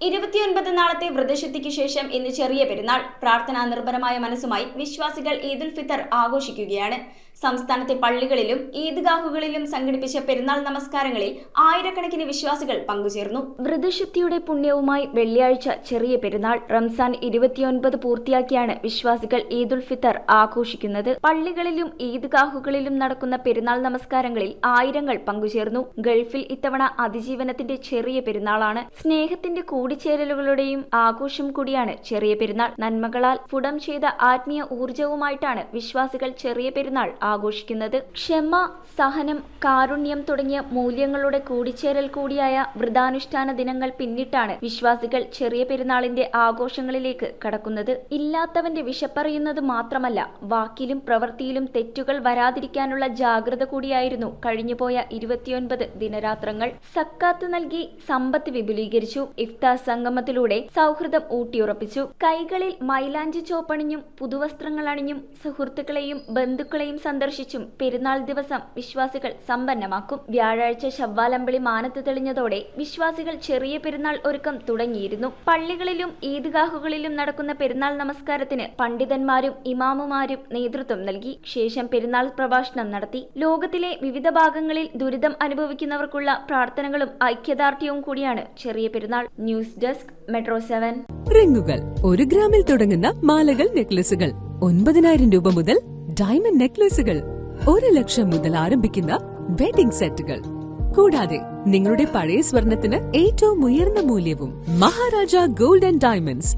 29 നാളത്തെ വ്രതശുദ്ധിക്ക് ശേഷം ഇന്ന് ചെറിയ പെരുന്നാൾ. പ്രാർത്ഥനാ നിർഭരമായ മനസ്സുമായി വിശ്വാസികൾ ഈദുൽ ഫിത്തർ ആഘോഷിക്കുകയാണ്. സംസ്ഥാനത്തെ പള്ളികളിലും ഈദ്ഗാഹുകളിലും സംഘടിപ്പിച്ച പെരുന്നാൾ നമസ്കാരങ്ങളിൽ ആയിരക്കണക്കിന് വിശ്വാസികൾ പങ്കുചേർന്നു. വ്രതശുദ്ധിയുടെ പുണ്യവുമായി വെള്ളിയാഴ്ച ചെറിയ പെരുന്നാൾ. റംസാൻ 29 പൂർത്തിയാക്കിയാണ് വിശ്വാസികൾ ഈദുൽ ഫിത്തർ ആഘോഷിക്കുന്നത്. പള്ളികളിലും ഈദ്ഗാഹുകളിലും നടക്കുന്ന പെരുന്നാൾ നമസ്കാരങ്ങളിൽ ആയിരങ്ങൾ പങ്കുചേർന്നു. ഗൾഫിൽ ഇത്തവണ അതിജീവനത്തിന്റെ ചെറിയ പെരുന്നാളാണ്. സ്നേഹത്തിന്റെ കൂടിച്ചേരലുകളുടെയും ആഘോഷം കൂടിയാണ് ചെറിയ പെരുന്നാൾ. നന്മകളാൽ പുടം ചെയ്ത ആത്മീയ ഊർജവുമായിട്ടാണ് വിശ്വാസികൾ ചെറിയ പെരുന്നാൾ ആഘോഷിക്കുന്നത്. ക്ഷമ, സഹനം, കാരുണ്യം തുടങ്ങിയ മൂല്യങ്ങളുടെ കൂടിച്ചേരൽ കൂടിയായ വ്രതാനുഷ്ഠാന ദിനങ്ങൾ പിന്നിട്ടാണ് വിശ്വാസികൾ ചെറിയ പെരുന്നാളിന്റെ ആഘോഷങ്ങളിലേക്ക് കടക്കുന്നത്. ഇല്ലാത്തവന്റെ വിശപ്പറിയുന്നത് മാത്രമല്ല, വാക്കിലും പ്രവൃത്തിയിലും തെറ്റുകൾ വരാതിരിക്കാനുള്ള ജാഗ്രത കൂടിയായിരുന്നു കഴിഞ്ഞുപോയ 29 ദിനരാത്രങ്ങൾ. സക്കാത്ത് നൽകി സമ്പത്ത് വിപുലീകരിച്ചു. ഇഫ്താർ സംഗമത്തിലൂടെ സൗഹൃദം ഊട്ടിയുറപ്പിച്ചു. കൈകളിൽ മൈലാഞ്ചി ചോപ്പണിഞ്ഞും പുതുവസ്ത്രങ്ങൾ അണിഞ്ഞും സുഹൃത്തുക്കളെയും ബന്ധുക്കളെയും സന്ദർശിച്ചും പെരുന്നാൾ ദിവസം വിശ്വാസികൾ സമ്പന്നമാക്കും. വ്യാഴാഴ്ച ശവ്വാലമ്പിളി മാനത്ത് തെളിഞ്ഞതോടെ വിശ്വാസികൾ ചെറിയ പെരുന്നാൾ ഒരുക്കം തുടങ്ങിയിരുന്നു. പള്ളികളിലും ഈദ്ഗാഹുകളിലും നടക്കുന്ന പെരുന്നാൾ നമസ്കാരത്തിന് പണ്ഡിതന്മാരും ഇമാമുമാരും നേതൃത്വം നൽകി. ശേഷം പെരുന്നാൾ പ്രഭാഷണം നടത്തി. ലോകത്തിലെ വിവിധ ഭാഗങ്ങളിൽ ദുരിതം അനുഭവിക്കുന്നവർക്കുള്ള പ്രാർത്ഥനകളും ഐക്യദാർഢ്യവും കൂടിയാണ് ചെറിയ പെരുന്നാൾ. News desk, metro 7. റിങ്ങുകൾ 1 ഗ്രാമിൽ തുടങ്ങുന്ന മാലകൾ, നെക്ലസുകൾ 9,000 രൂപ മുതൽ ഡയമണ്ട് നെക്ലസുകൾ 1 ലക്ഷം മുതൽ ആരംഭിക്കുന്ന വെഡിംഗ് സെറ്റുകൾ. കൂടാതെ നിങ്ങളുടെ പഴയ സ്വർണത്തിന് ഏറ്റവും ഉയർന്ന മൂല്യവും. Maharaja gold and diamonds